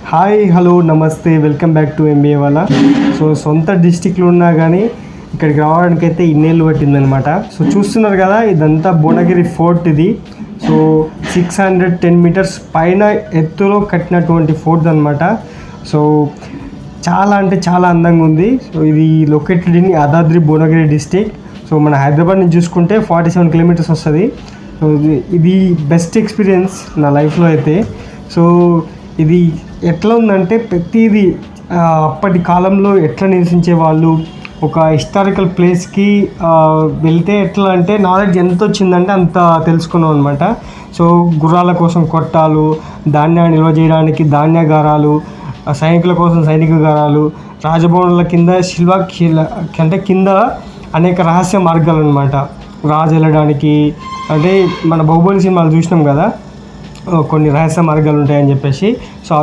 Hi hello నమస్తే welcome back to MBA వాళ్ళ. So సొంత డిస్టిక్లో ఉన్నా కానీ ఇక్కడికి రావడానికి అయితే ఇన్నేళ్ళు పట్టిందనమాట. సో చూస్తున్నారు కదా, ఇదంతా భువనగిరి ఫోర్ట్. ఇది సో 610 మీటర్స్ పైన ఎత్తులో కట్టినటువంటి ఫోర్ట్ అనమాట. సో చాలా అంటే చాలా అందంగా ఉంది. సో ఇది located in Yadadri Bhuvanagiri district. So మన హైదరాబాద్ నుంచి చూసుకుంటే 47 కిలోమీటర్స్ వస్తుంది. సో ఇది బెస్ట్ ఎక్స్పీరియన్స్ నా లైఫ్లో అయితే. సో ఇది ఎట్లా ఉందంటే ప్రతిదీ అప్పటి కాలంలో ఎట్లా నివసించే వాళ్ళు, ఒక హిస్టారికల్ ప్లేస్కి వెళ్తే ఎట్లా అంటే నాలెడ్జ్ ఎంత వచ్చిందంటే అంత తెలుసుకున్నాం అనమాట. సో గుర్రాల కోసం కొట్టాలు, ధాన్యాన్ని నిల్వ చేయడానికి ధాన్యాగారాలు, సైనికుల కోసం సైనికగారాలు, రాజభవనాల కింద అంటే కింద అనేక రహస్య మార్గాలు అనమాట. రాజు వెళ్ళడానికి అంటే మన బాహుబలి సినిమాలు చూసినాం కదా, కొన్ని రహస్య మార్గాలు ఉంటాయని చెప్పేసి. సో అవి